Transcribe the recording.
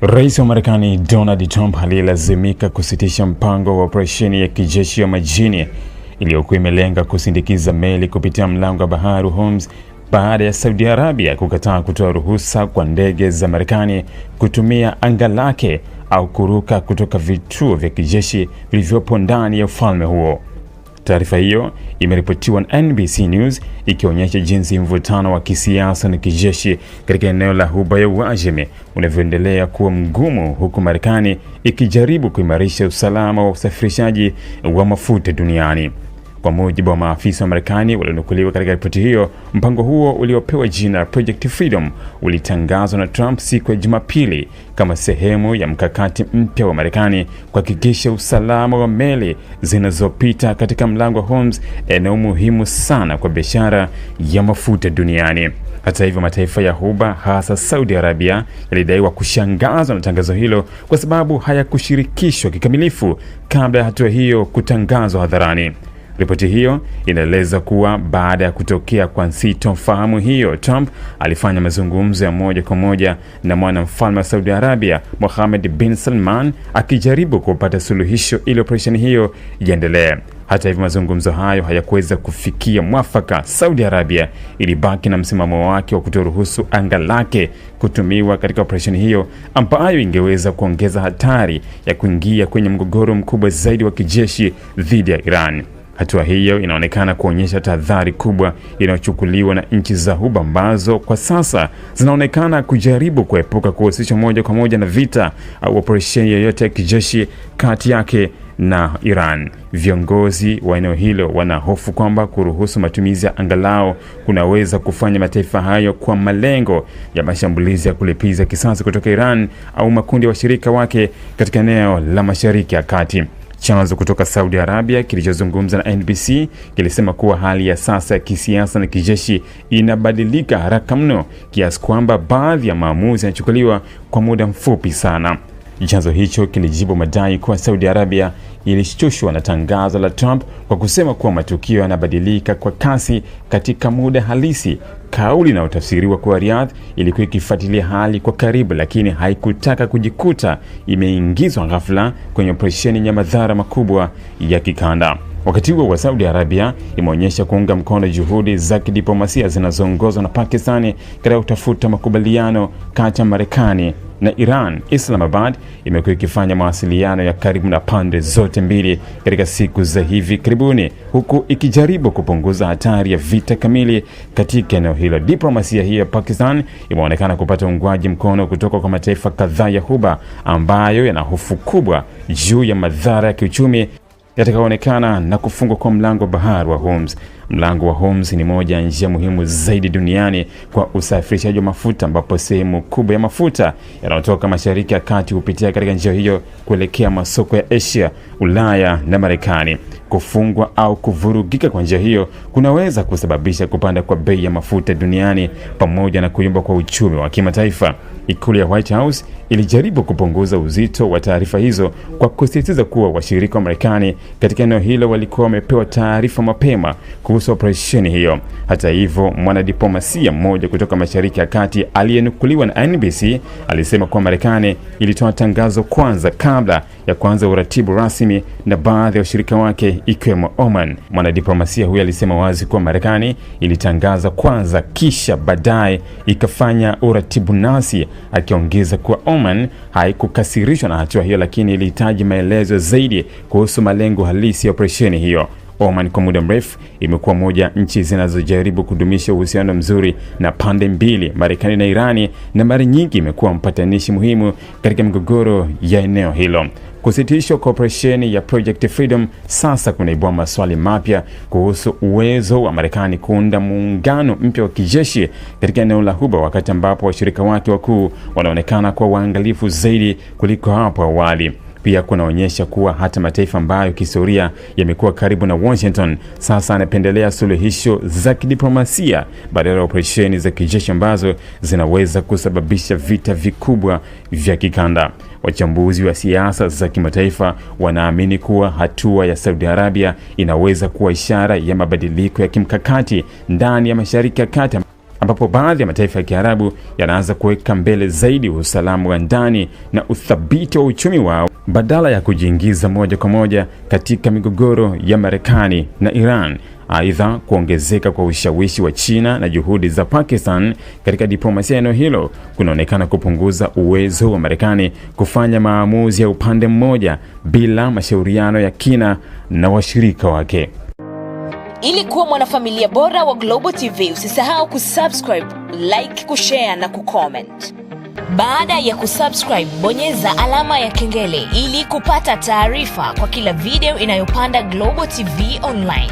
Rais wa Marekani Donald Trump alilazimika kusitisha mpango wa operesheni ya kijeshi ya majini iliyokuwa imelenga kusindikiza meli kupitia mlango wa bahari Hormuz baada ya Saudi Arabia kukataa kutoa ruhusa kwa ndege za Marekani kutumia anga lake au kuruka kutoka vituo vya kijeshi vilivyopo ndani ya ufalme huo. Taarifa hiyo imeripotiwa na NBC News ikionyesha jinsi mvutano wa kisiasa na kijeshi katika eneo la Ghuba ya Uajemi unavyoendelea kuwa mgumu, huku Marekani ikijaribu kuimarisha usalama wa usafirishaji wa mafuta duniani. Kwa mujibu wa maafisa wa Marekani walionukuliwa katika ripoti hiyo, mpango huo uliopewa jina Project Freedom ulitangazwa na Trump siku ya Jumapili kama sehemu ya mkakati mpya wa Marekani kuhakikisha usalama wa meli zinazopita katika mlango wa Hormuz, eneo muhimu sana kwa biashara ya mafuta duniani. Hata hivyo, mataifa ya Ghuba hasa Saudi Arabia yalidaiwa kushangazwa na tangazo hilo kwa sababu hayakushirikishwa kikamilifu kabla ya hatua hiyo kutangazwa hadharani. Ripoti hiyo inaeleza kuwa baada ya kutokea kwa sintofahamu hiyo, Trump alifanya mazungumzo ya moja kwa moja na mwanamfalme wa Saudi Arabia Mohammed bin Salman akijaribu kupata suluhisho ili operesheni hiyo iendelee. Hata hivyo, mazungumzo hayo hayakuweza kufikia mwafaka. Saudi Arabia ilibaki na msimamo wake wa kutoruhusu anga lake kutumiwa katika operesheni hiyo ambayo ingeweza kuongeza hatari ya kuingia kwenye mgogoro mkubwa zaidi wa kijeshi dhidi ya Iran. Hatua hiyo inaonekana kuonyesha tahadhari kubwa inayochukuliwa na nchi za Ghuba ambazo kwa sasa zinaonekana kujaribu kuepuka kuhusishwa moja kwa moja na vita au operesheni yoyote ya kijeshi kati yake na Iran. Viongozi wa eneo hilo wanahofu kwamba kuruhusu matumizi ya anga lao kunaweza kufanya mataifa hayo kwa malengo ya mashambulizi ya kulipiza kisasi kutoka Iran au makundi ya washirika wake katika eneo la Mashariki ya Kati. Chanzo kutoka Saudi Arabia kilichozungumza na NBC kilisema kuwa hali ya sasa ya kisiasa na kijeshi inabadilika haraka mno kiasi kwamba baadhi ya maamuzi yanachukuliwa kwa muda mfupi sana. Chanzo hicho kilijibu madai kuwa Saudi Arabia ilishtushwa na tangazo la Trump kwa kusema kuwa matukio yanabadilika kwa kasi katika muda halisi. Kauli inayotafsiriwa kuwa Riyadh ilikuwa ikifuatilia hali kwa karibu, lakini haikutaka kujikuta imeingizwa ghafla kwenye operesheni ya madhara makubwa ya kikanda. Wakati huo wa Saudi Arabia imeonyesha kuunga mkono juhudi za kidiplomasia zinazoongozwa na Pakistani katika kutafuta makubaliano kati ya Marekani na Iran. Islamabad imekuwa ikifanya mawasiliano ya karibu na pande zote mbili katika siku za hivi karibuni, huku ikijaribu kupunguza hatari ya vita kamili katika eneo hilo. Diplomasia hii ya Pakistan imeonekana kupata uungwaji mkono kutoka kwa mataifa kadhaa ya Ghuba ambayo yana hofu kubwa juu ya madhara ya kiuchumi yatakayoonekana na kufungwa kwa mlango wa bahari wa Hormuz. Mlango wa Hormuz ni moja ya njia muhimu zaidi duniani kwa usafirishaji wa mafuta, ambapo sehemu kubwa ya mafuta yanayotoka Mashariki ya Kati hupitia katika njia hiyo kuelekea masoko ya Asia, Ulaya na Marekani. Kufungwa au kuvurugika kwa njia hiyo kunaweza kusababisha kupanda kwa bei ya mafuta duniani pamoja na kuyumba kwa uchumi wa kimataifa. Ikulu ya White House ilijaribu kupunguza uzito wa taarifa hizo kwa kusisitiza kuwa washirika wa Marekani katika eneo hilo walikuwa wamepewa taarifa mapema kuhusu operesheni hiyo. Hata hivyo, mwanadiplomasia mmoja kutoka Mashariki ya Kati aliyenukuliwa na NBC alisema kuwa Marekani ilitoa tangazo kwanza kabla ya kuanza uratibu rasmi na baadhi ya washirika wake ikiwemo Oman. Mwanadiplomasia huyo alisema wazi kuwa Marekani ilitangaza kwanza kisha baadaye ikafanya uratibu nasi, akiongeza kuwa Oman haikukasirishwa na hatua hiyo, lakini ilihitaji maelezo zaidi kuhusu malengo halisi ya operesheni hiyo. Oman kwa muda mrefu imekuwa moja nchi zinazojaribu kudumisha uhusiano mzuri na pande mbili, Marekani na Irani, na mara nyingi imekuwa mpatanishi muhimu katika migogoro ya eneo hilo. Kusitishwa kwa operesheni ya Project Freedom sasa kunaibua maswali mapya kuhusu uwezo wa Marekani kuunda muungano mpya wa kijeshi katika eneo la Ghuba, wakati ambapo washirika wake wakuu wanaonekana kuwa waangalifu zaidi kuliko hapo awali. Pia kunaonyesha kuwa hata mataifa ambayo kihistoria yamekuwa karibu na Washington sasa yanapendelea suluhisho za kidiplomasia badala ya operesheni za kijeshi ambazo zinaweza kusababisha vita vikubwa vya kikanda. Wachambuzi wa siasa za kimataifa wanaamini kuwa hatua ya Saudi Arabia inaweza kuwa ishara ya mabadiliko ya kimkakati ndani ya Mashariki ya Kati ambapo baadhi ya mataifa ya Kiarabu yanaanza kuweka mbele zaidi usalama wa ndani na uthabiti wa uchumi wao badala ya kujiingiza moja kwa moja katika migogoro ya Marekani na Iran. Aidha, kuongezeka kwa ushawishi wa China na juhudi za Pakistan katika diplomasia eneo hilo kunaonekana kupunguza uwezo wa Marekani kufanya maamuzi ya upande mmoja bila mashauriano ya kina na washirika wake. Ili kuwa mwanafamilia bora wa Global TV, usisahau kusubscribe, like, kushare na kucomment. Baada ya kusubscribe, bonyeza alama ya kengele ili kupata taarifa kwa kila video inayopanda Global TV Online.